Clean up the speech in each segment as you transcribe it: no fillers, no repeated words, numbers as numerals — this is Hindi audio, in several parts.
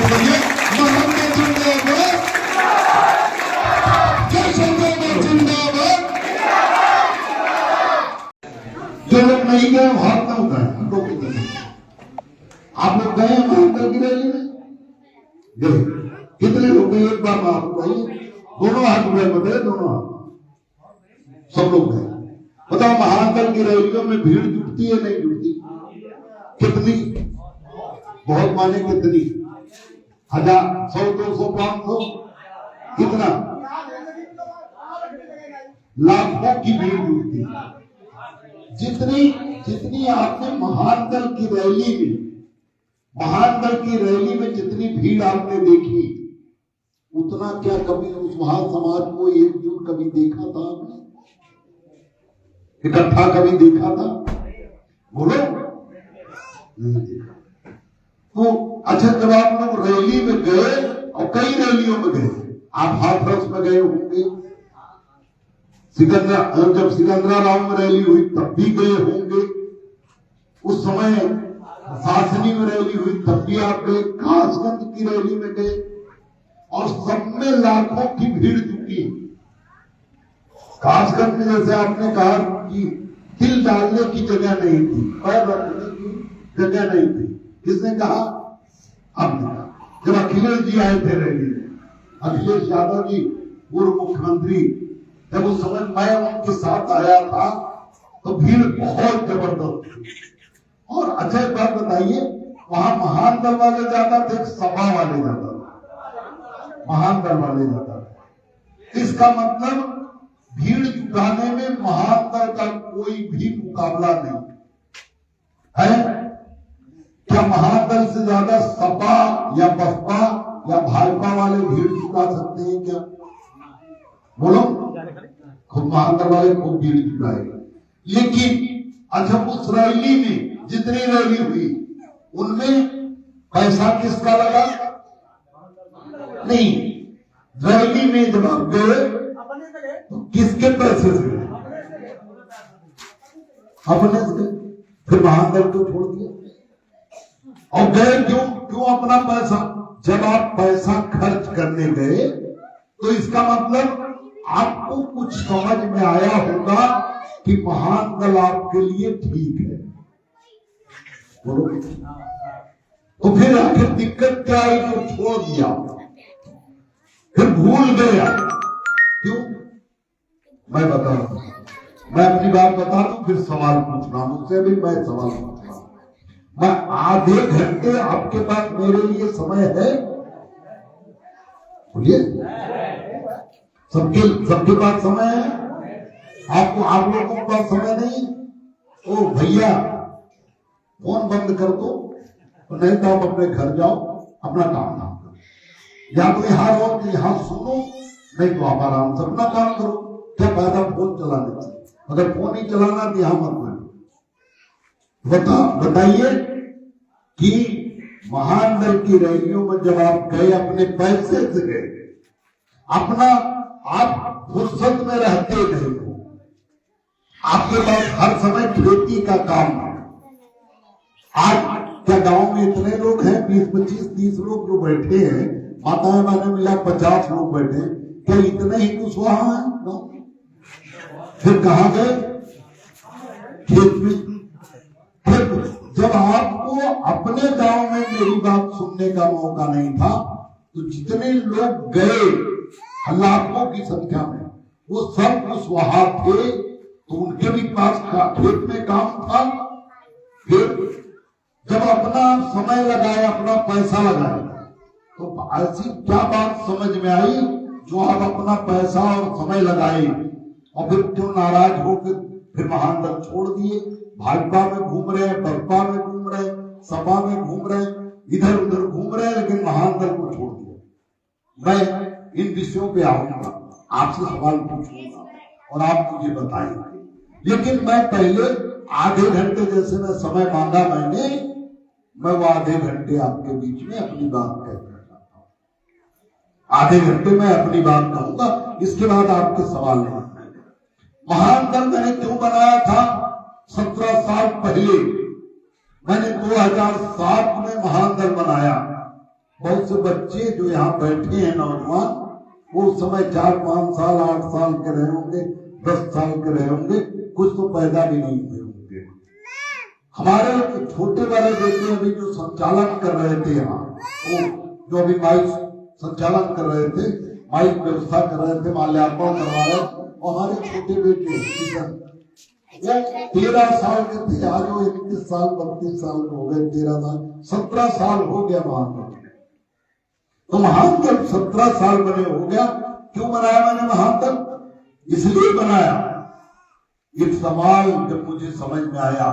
कहिए मोहम्मद जिंदाबाद, जिंदाबाद। जो लोग नहीं गए हाथ ना उठाए, हम लोग कितने आप लोग गए महाकाल की रैली में गए? कितने लोग गए? एक बार आप बताइए, दोनों हाथ उठाए, बताए दोनों हाथ, सब लोग गए। बताओ महाकाल की रैलियों में भीड़ जुटती है नहीं जुटती? कितनी? बहुत माने कितनी? 1000, 100, 200, 500, कितना? लाखों की भीड़ जुटती है। जितनी आपने महाकाल की रैली में जितनी भीड़ आपने देखी, उतना क्या कभी कुशवाहा समाज को एकजुट कभी देखा था आपने? इकट्ठा कभी देखा था? बोलो, नहीं देखा। तो अच्छा, जब आप लोग रैली में गए और कई रैलियों में गए, आप हाथरस में गए होंगे, जब सिकंदराराव में रैली हुई तब भी गए होंगे, उस समय शासनी में रैली हुई तब भी आप गए, कासगंज की रैली में गए, और सब में लाखों की भीड़ जुटी। कासगंज में जैसे आपने कहा कि तिल डालने की जगह नहीं थी, पैर रखने की जगह नहीं थी, किसने कहा? आपने कहा। जब अखिलेश जी आए थे रैली में, अखिलेश यादव जी पूर्व मुख्यमंत्री, जब उस समय मैं उनके साथ आया था तो भीड़ बहुत जबरदस्त थी। और अच्छा एक बात बताइए, वहां महान दल वाले ज्यादा थे, सपा वाले ज्यादा थे? महान दल वाले ज्यादा थे। इसका मतलब भीड़ जुटाने में महान दल का कोई भी मुकाबला नहीं है। क्या महादल से ज्यादा सपा या बसपा या भाजपा वाले भीड़ जुटा सकते हैं क्या? बोलो, खुद महादल वाले खूब भीड़ जुटाएगा। लेकिन अच्छा, उस रैली में जितनी रैली हुई उनमें पैसा किसका लगा? नहीं, रैली में जब आप गए तो किसके पैसे से? अपने से। फिर महादल को छोड़ दिया और गए क्यों अपना पैसा? जब आप पैसा खर्च करने गए तो इसका मतलब आपको कुछ समझ में आया होगा कि महान दल आपके लिए ठीक है। बोलो, तो फिर आखिर दिक्कत क्या आई? तो छोड़ दिया, फिर भूल गया। क्यों? मैं बता रहा हूं, मैं अपनी बात बता दूं, फिर सवाल पूछना मुझसे भी, मैं सवाल पूछना। मैं आधे घंटे आपके पास मेरे लिए समय है? बोलिए, सबके पास समय है? आप लोगों के पास समय नहीं? ओ भैया, फोन बंद कर दो, नहीं तो आप अपने घर जाओ, अपना काम ना करो, या तो यहाँ रहो तो यहाँ सुनो, नहीं तो आप आराम से अपना काम करो। क्या फायदा फोन चलाने से? अगर फोन ही चलाना तो यहां मत बताइए कि महान दल की रैलियों में जब आप गए, अपने पैसे से गए, अपना आप फुर्सत में रहते नहीं हो, आपके पास हर समय खेती का काम है। आज क्या गांव में इतने लोग हैं, 20, 25, 30 लोग जो बैठे हैं, माताएं मैंने मिला 50 लोग बैठे, क्या इतने ही कुशवाहा है? फिर कहां गए? खेत में। फिर जब आपको अपने गांव में मेरी बात सुनने का मौका नहीं था, तो जितने लोग गए लाखों की संख्या में, वो सब कुशवाहा थे, तो उनके भी पास खेत में काम था। फिर जब अपना समय लगाया, अपना पैसा लगाया, तो ऐसी क्या बात समझ में आई जो आप अपना पैसा और समय लगाए और फिर क्यों नाराज होकर फिर महान दल छोड़ दिए? भाजपा में घूम रहे हैं, बसपा में घूम रहे हैं, सपा में घूम रहे हैं, इधर उधर घूम रहे हैं, लेकिन महान दल को छोड़ दिया। मैं इन विषयों पे आऊंगा, आपसे सवाल पूछूंगा और आप मुझे बताएंगे, लेकिन मैं पहले आधे घंटे जैसे मैं समय मांगा मैं वो आधे घंटे आपके बीच में अपनी बात कहना चाहता हूं। आधे घंटे मैं अपनी बात कहूंगा, इसके बाद आपके सवाल नहीं। महान दल मैंने क्यों बनाया था? 17 साल पहले मैंने 2007 में महान दल बनाया। बहुत से बच्चे जो यहाँ बैठे हैं नौजवान, वो उस समय 4-5 साल 8 साल के रहे होंगे, 10 साल के रहे होंगे, कुछ तो पैदा भी नहीं हुए होंगे। हमारे छोटे वाले बेटे अभी जो संचालन कर रहे थे यहाँ, वो जो अभी माइक संचालन कर रहे थे, माइक व्यवस्था कर रहे थे, माल्यार्पण करवा रहे, और हमारे छोटे बेटे 13 साल के थे, आज वो 31 साल 32 साल हो गए, 13 साल 17 साल हो गया महान। तो महान जब 17 साल बने हो गया, क्यों बनाया मैंने महान तक? इसलिए बनाया, एक सवाल जब मुझे समझ में आया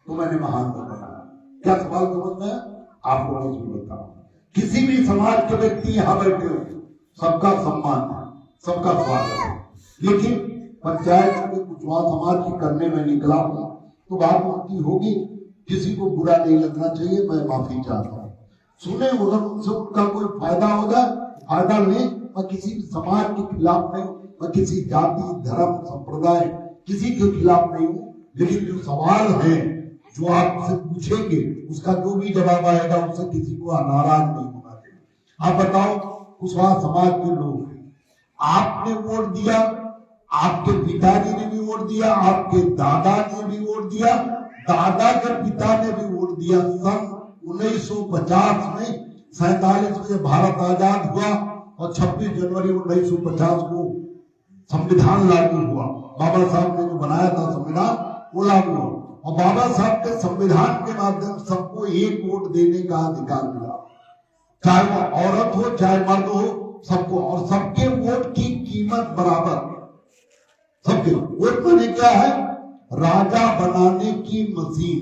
तो मैंने महान तक बनाया। क्या सवाल समझ में आया आपको मैं बताऊं। किसी भी समाज के व्यक्ति यहाँ बैठे हो, सबका सम्मान है, सबका स्वागत है, लेकिन पंचायत में कुशवाहा समाज की करने में निकला हूं तो बात उनकी होगी, किसी को बुरा नहीं लगना चाहिए, मैं माफी चाहता हूँ। सुने अगर उनसे उनका कोई फायदा होगा, फायदा नहीं, मैं किसी भी समाज के खिलाफ नहीं, मैं किसी जाति धर्म संप्रदाय किसी के खिलाफ नहीं हूँ, लेकिन जो सवाल है जो आपसे पूछेंगे उसका जो भी जवाब आएगा उससे किसी को नाराज नहीं होना चाहिए। आप बताओ, कुशवाहा समाज के लोग, आपने वोट दिया, आपके पिताजी ने भी वोट दिया, आपके दादा ने भी वोट दिया, दादा के पिता ने भी वोट दिया। सन 1950 में 47 में भारत आजाद हुआ और 26 जनवरी 1950 को संविधान लागू हुआ। बाबा साहब ने जो बनाया था संविधान वो लागू हुआ, और बाबा साहब के संविधान के माध्यम से सबको एक वोट देने का अधिकार मिला, चाहे वो औरत हो चाहे मर्द हो, सबको, और सबके वोट की कीमत बराबर। सबके वोट मैंने क्या है, राजा बनाने की मशीन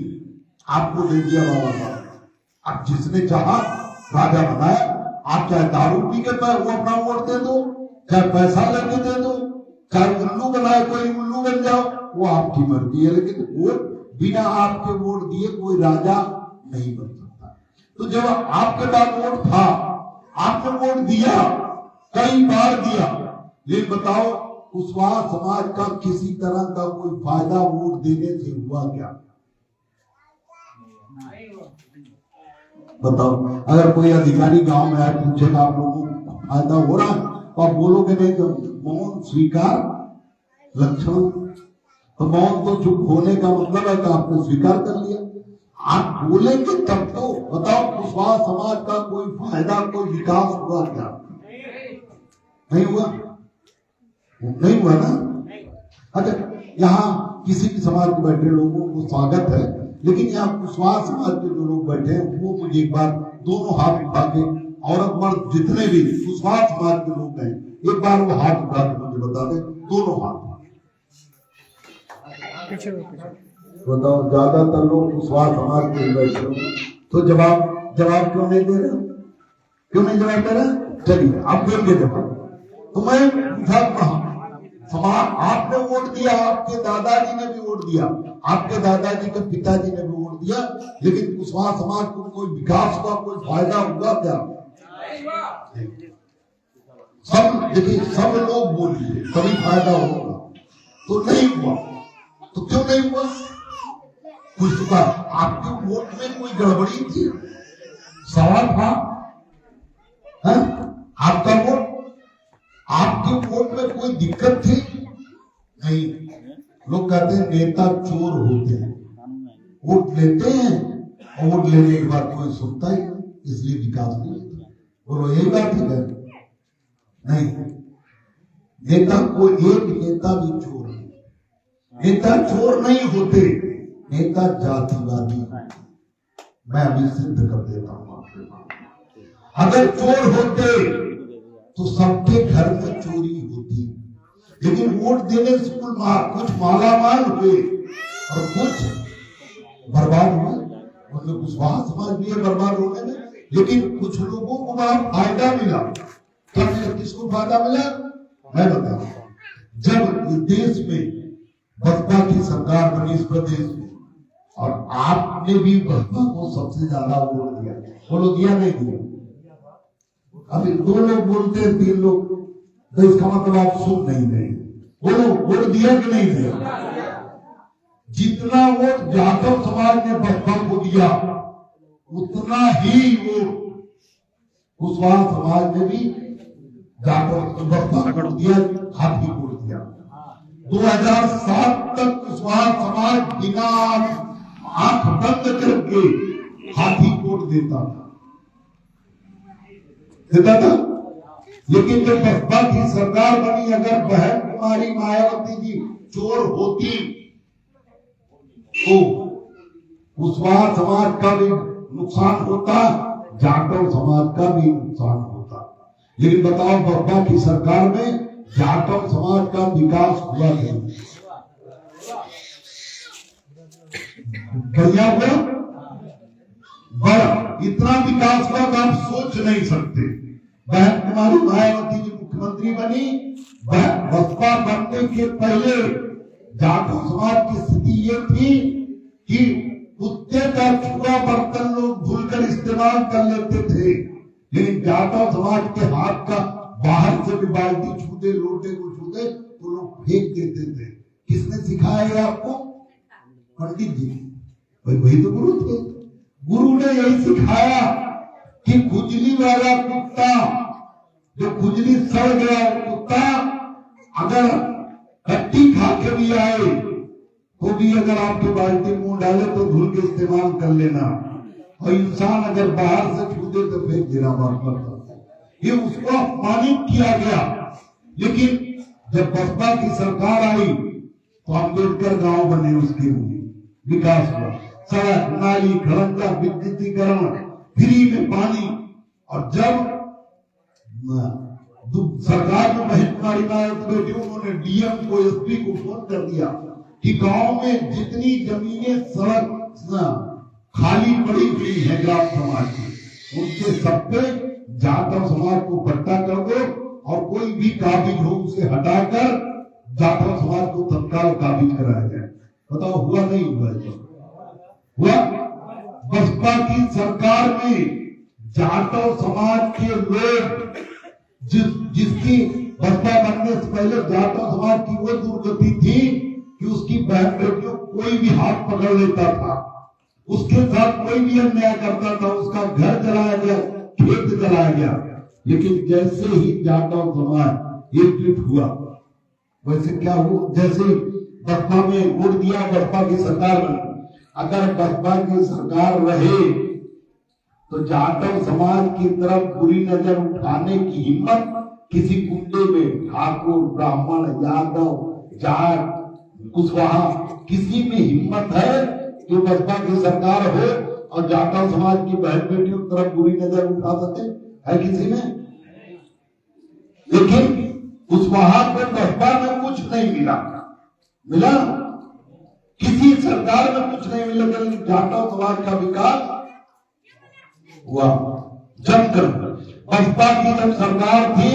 आपको दे दिया बाबा साहब। अब जिसने चाहा राजा बनाया, आप चाहे दारू पी के वो अपना वोट दे दो, चाहे पैसा लेके दे दो, चाहे उल्लू बनाए कोई उल्लू बन जाओ, वो आपकी मर्जी है, लेकिन वोट बिना आपके वोट दिए कोई राजा नहीं बन सकता। तो जब आपके पास वोट था, आपने वोट दिया, कई बार दिया, लेकिन बताओ कुशवाहा समाज का किसी तरह का कोई फायदा वोट देने से हुआ क्या? बताओ, अगर कोई अधिकारी गांव में आए पूछेगा आप लोगों को फायदा हो रहा है, तो आप बोलोगे नहीं, तो मौन स्वीकार लक्षण, तो मौन तो चुप होने का मतलब है कि आपने स्वीकार कर लिया। आप बोलेंगे तब तो बताओ कुशवाहा समाज का कोई फायदा, कोई विकास हुआ क्या? नहीं हुआ, नहीं हुआ ना। अच्छा, यहाँ किसी भी समाज के बैठे लोगों को स्वागत है, लेकिन यहाँ कुशवाहा समाज के जो लोग बैठे हैं वो मुझे एक बार दोनों हाथ उठा के, औरत मर्द जितने भी कुशवाहा समाज के लोग हैं, एक बार वो हाथ उठा के मुझे बता दें, दोनों हाथ। बताओ, ज्यादातर लोग कुशवाहा समाज के बैठे हो, तो जवाब क्यों नहीं दे रहे? क्यों नहीं जवाब दे रहे? चलिए आप देंगे जवाब। तो मैं पूछा, समाज आपने वोट दिया, आपके दादाजी ने भी वोट दिया, आपके दादाजी के पिताजी ने भी वोट दिया, लेकिन कुशवाहा समाज को कोई विकास हुआ, कोई फायदा हुआ क्या? सब देखिए, सब लोग बोलिए कभी फायदा होगा, तो नहीं हुआ। तो क्यों नहीं हुआ? कुछ तो आपके वोट में कोई गड़बड़ी थी, सवाल था, आपका वोट, आपके वोट में कोई दिक्कत थी? नहीं। लोग कहते हैं नेता चोर होते हैं, वोट लेते हैं और वोट लेने के बाद कोई सुनता ही नहीं, इसलिए विकास नहीं होता। बोलो यही बात है? नहीं, नेता कोई एक नेता भी चोर नहीं, नेता चोर नहीं होते, नेता जातिवादी। मैं अभी सिद्ध कर देता हूं आपके पास। अगर चोर होते तो सबके घर में चोरी होती, लेकिन वोट देने से कुछ मालामाल हुए और कुछ बर्बाद हुए। मतलब कुशवाहा समाज भी है बर्बाद होने में, लेकिन कुछ लोगों को वहां फायदा मिला। क्या मिला? किसको फायदा मिला? मैं बताऊं, जब देश में बसपा की सरकार बनी इस प्रदेश में, और आपने भी बसपा को सबसे ज्यादा वोट दिया, बोलो दिया नहीं दिया? अभी 2 लोग बोलते हैं, 3 लोग, तो इसका मतलब आप सुन नहीं रहे। बोलो वोट दिया कि नहीं दिया? जितना वोट जाटव समाज ने बसपा को दिया, उतना ही वोट कुशवाहा समाज ने भी जाटव तोड़ दिया, हाथी तोड़ दिया। 2007 तक कुशवाहा समाज बिना आंख बंद करके हाथी तोड़ देता था। लेकिन जब बसपा की सरकार बनी, अगर बहन कुमारी मायावती जी चोर होती तो कुशवाहा समाज का भी नुकसान होता, जाटव समाज का भी नुकसान होता। लेकिन बताओ, बसपा की सरकार में जाटव समाज का विकास हुआ नहीं, बढ़िया हुआ, बड़ा इतना विकास हुआ तो आप सोच नहीं सकते। बहन कुमारी मायावती जी मुख्यमंत्री बनी, बसपा बनने के पहले जाटव समाज की स्थिति ये थी कि कुत्ते का छुआ बर्तन लोग भूलकर इस्तेमाल कर लेते थे, लेकिन जाटव समाज के हाथ का बाहर से भी बाल्टी छूते, लोटे को छूते तो लोग फेंक देते थे। किसने सिखाया है आपको? पंडित जी, वही तो गुरु थे। गुरु ने यही सिखाया कि खुजली वाला कुत्ता, जो खुजली सड़ गया कुत्ता, अगर कट्टी खा के भी आए तो भी अगर आपके बाल्टी मुंह डाले तो धुल के इस्तेमाल कर लेना, और इंसान अगर बाहर से छू दे तो फेंक देना बार। ये उसको अपमानित किया गया। लेकिन जब बसपा की सरकार आई तो अम्बेडकर गांव बने, उसके लिए विकास हुआ, सड़क, नाली, घरंगा, विद्युतीकरण, फ्री में पानी। और जब सरकार में बहन कुमारी मायावती बैठी, उन्होंने डीएम को, एसपी को फोन कर दिया कि गांव में जितनी जमीनें सड़क खाली पड़ी हुई है ग्राम समाज की, उनके सब पे जाटव समाज को पट्टा कर दो, और कोई भी काबिज हो उसे हटाकर जाटव समाज को तत्काल काबिज कराया जाए। बताओ, हुआ नहीं हुआ? हुआ। बसपा की सरकार में जाटव समाज के लोग, जिसकी बसपा बनने से पहले जाटव समाज की वो दुर्गति थी कि उसकी बहन बेटियों कोई भी हाथ पकड़ लेता था, उसके साथ कोई भी अन्याय करता था, उसका घर जलाया गया, खेत जलाया गया। लेकिन जैसे ही जाटव समाज एकजुट हुआ, वैसे क्या हुआ? जैसे बसपा में वोट दिया, बसपा की सरकार बनी। अगर बसपा की सरकार रहे तो जाटव समाज की तरफ बुरी नजर उठाने की हिम्मत किसी गुंडे में, ठाकुर, ब्राह्मण, यादव, जाट, कुशवाहा, किसी में हिम्मत है जो बसपा की सरकार हो और जाटव समाज की बहन बेटियों की तरफ बुरी नजर उठा सके? है किसी में? लेकिन कुशवाहा को बसपा में कुछ नहीं मिला, किसी सरकार में कुछ नहीं मिला, लेकिन जाटव समाज का विकास हुआ जमकर। बसपा की जब सरकार थी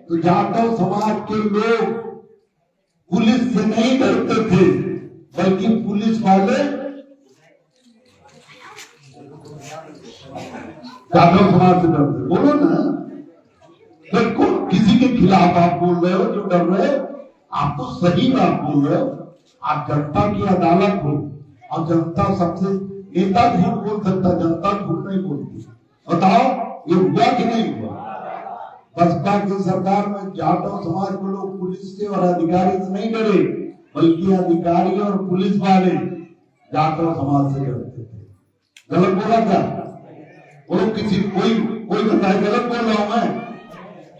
तो जाटव समाज के लोग पुलिस से नहीं डरते थे, बल्कि पुलिस वाले जाटव समाज से डरते। बोलो ना, देखो, किसी के खिलाफ आप बोल रहे हो जो डर रहे हो, आप तो सही बात बोल रहे हो। आप जनता की अदालत हो, और जनता सबसे, नेता झूठ बोल सकता, जनता झूठ नहीं बोलती। बताओ, ये हुआ कि नहीं हुआ? बसपा की सरकार में जाटव समाज को लोग पुलिस से और अधिकारी से नहीं डरे, बल्कि अधिकारी और पुलिस वाले जाटव समाज से डरते थे। गलत बोला क्या? बोलो, किसी कोई बताए गलत बोल रहा हूं मैं?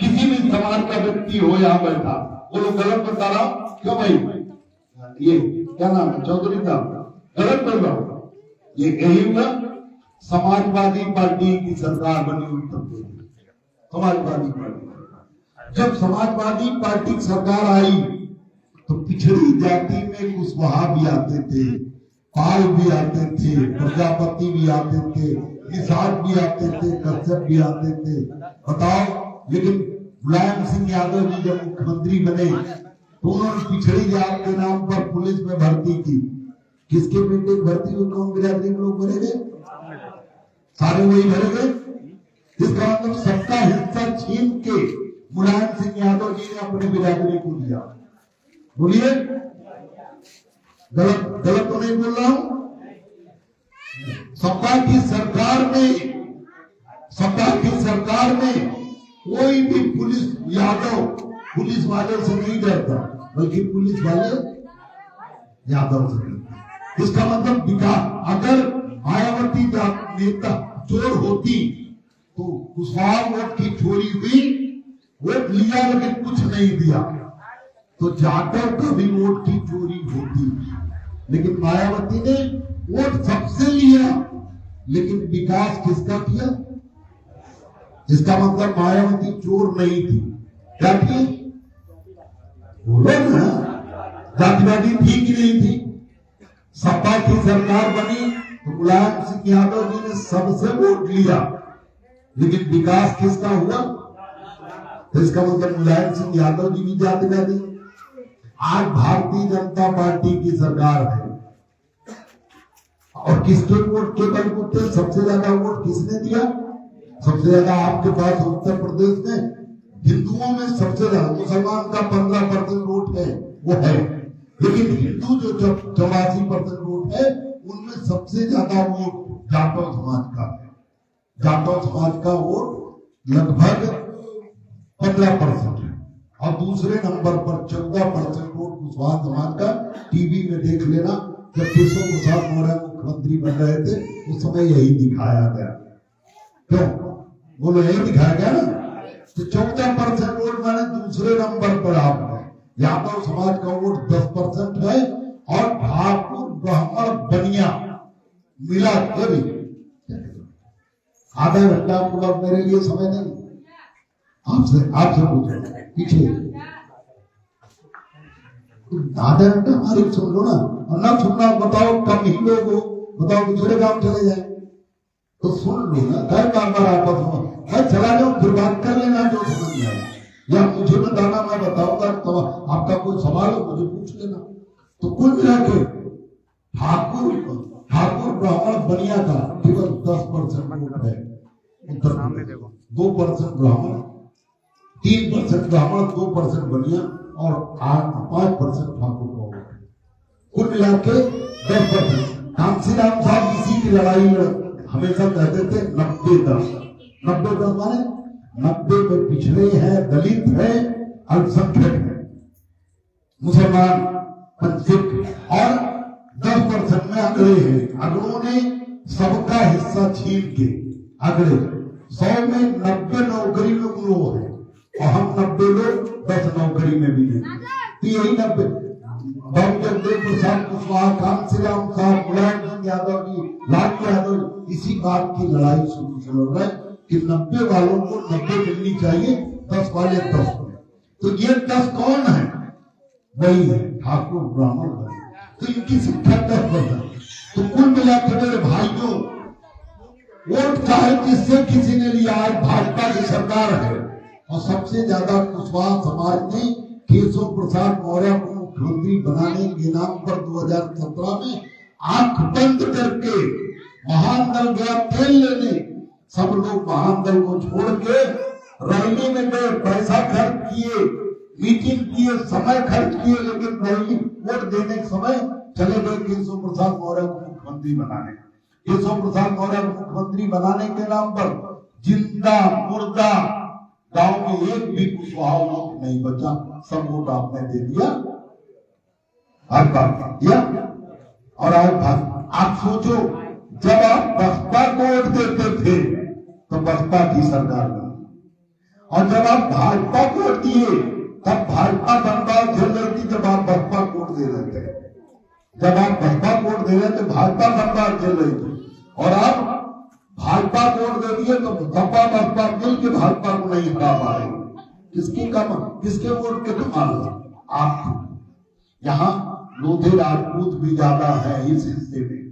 किसी भी समाज का व्यक्ति हो यहाँ बैठा, बोलो गलत बता रहा हूं? क्यों भाई? ये क्या नाम है? चौधरी साहब, गलत बोल रहा हूं? ये यही हुआ। समाजवादी पार्टी की सरकार बनी उत्तर प्रदेश, समाजवादी पार्टी। जब समाजवादी पार्टी की सरकार आई तो पिछड़ी जाति में कुशवाहा भी आते थे, पाल भी आते थे, प्रजापति भी आते थे, निषाद भी आते थे, कश्यप भी आते थे। बताओ, लेकिन मुलायम सिंह यादव जी जब मुख्यमंत्री बने तो उन्होंने पिछड़ी जात के नाम पर पुलिस में भर्ती की। किसके बेटे भर्ती हुए? कौन बिरादरी के लोग भरे गए? सारे वही भरे गए। इसका मतलब सबका हिस्सा छीन के मुलायम सिंह यादव जी ने अपनी बिरादरी को दिया। बोलिए, गलत तो नहीं बोल रहा हूं? सपा की सरकार में सपा की सरकार में कोई भी पुलिस यादव पुलिस वाले से नहीं डरता, बल्कि पुलिस वाले यादव से डरते। इसका मतलब विकास, अगर मायावती नेता चोर होती तो कुशवाहा वोट की चोरी हुई, वोट लिया लेकिन कुछ नहीं दिया, तो जाटव का भी वोट की चोरी होती। लेकिन मायावती ने वोट सबसे लिया, लेकिन विकास किसका किया? इसका मतलब मायावती चोर नहीं थी, क्या थी? बोलो ना, जातिवादी थी कि नहीं थी? सपा की सरकार बनी तो मुलायम सिंह यादव जी ने सबसे वोट लिया, लेकिन विकास किसका हुआ? तो इसका मतलब मुलायम सिंह यादव जी भी जातिवादी। आज भारतीय जनता पार्टी की सरकार है और किसके वोट के बलबूते सबसे ज्यादा वोट किसने दिया? सबसे ज्यादा आपके पास उत्तर प्रदेश में हिंदुओं में सबसे ज्यादा, मुसलमान का 15% वोट है वो है, लेकिन हिंदू जो 84% वोट है उनमें सबसे ज्यादा वोट जाटव समाज का है। जाटव समाज का वोट लगभग 15% है और दूसरे नंबर पर 14% वोट कुशवाहा समाज का। टीवी में देख लेना, जब केशव प्रसाद मौर्य मुख्यमंत्री बन रहे थे उस समय यही दिखाया गया। क्यों बोलो? यही दिखाया गया ना। तो 14% वोट माने दूसरे नंबर पर आप है। यादव समाज का वोट 10% है और ठाकुर ब्राह्मण बनिया मिला के भी आधा घंटा पूरा मेरे लिए समय नहीं। आपसे पूछो पीछे आधा घंटा हमारी सुन लो ना, और ना सुनना बताओ कम ही लोग हो, बताओ दूसरे काम चले जाए तो सुन लो ना। घर बार बार आपस में मैं चला जाऊं फिर बात कर लेना जो समझ में आए, या मुझे बताना मैं बताऊंगा, तो आपका कोई सवाल हो मुझे पूछ लेना। तो कुल मिला के ठाकुर ब्राह्मण बनिया का केवल 10% वोट है। 2% ब्राह्मण, 3% ब्राह्मण, 2% बनिया और 5% ठाकुर का वोट है। कुल मिला के 10%। कांसीराम साहब इसी की लड़ाई में हमेशा कहते थे 90-10। 90-10 माने 90 में पिछड़े हैं, दलित है, अल्पसंख्यक है, मुसलमान, सिख, और 10% में अगड़े हैं। अगड़ों ने सबका हिस्सा छीन के अगड़े 100 में 90 नौकरी में उन लोग है और हम 90 लोग 10 नौकरी में भी नहीं। तो यही 90 जगदेव प्रसाद कुशवाहा, कांसीराम साहब, मुलायम सिंह यादव जी, लालू यादव इसी बात की लड़ाई शुरू से लड़ रहे कि 90 वालों को 90 मिलनी चाहिए, 10 वाले 10 को। तो ये 10 कौन है? वही है ठाकुर ब्राह्मण। तो इनकी संख्या 10%। तो कुल मिलाकर मेरे भाइयों, वोट चाहे किससे किसी ने लिया, आज भाजपा की सरकार है और सबसे ज्यादा कुशवाहा समाज ने केशव प्रसाद मौर्य को मुख्यमंत्री बनाने के नाम पर 2017 में आंख बंद करके महानदल गया तेल लेने। सब लोग महानदल को छोड़ के रैली में गए, पैसा खर्च किए, मीटिंग किए, समय खर्च किए, लेकिन रैली वोट देने के समय चले गए केशव प्रसाद मौर्य को मुख्यमंत्री बनाने। केशव प्रसाद मौर्य को मुख्यमंत्री बनाने के नाम पर जिंदा मुर्दा गांव में एक भी कुशवाहा वोट नहीं बचा, सब वोट आपने दे दिया, हर बात दिया। और आप सोचो, जब आप बसपा को वोट देते थे तो बसपा की सरकार बनी, और जब आप भाजपा को वोट दिए तब भाजपा बर्बाद झेल रही थी। जब आप बसपा को वोट दे रहे थे, जब आप बसपा को वोट दे रहे थे, भाजपा बर्बाद झेल रही थी, और आप भाजपा को वोट दे दिए तो सपा बसपा मिल के भाजपा को नहीं हरा पा रहे। किसके वोट के कमाल? आप यहाँ लोधे राजपूत भी ज्यादा है इस हिस्से में।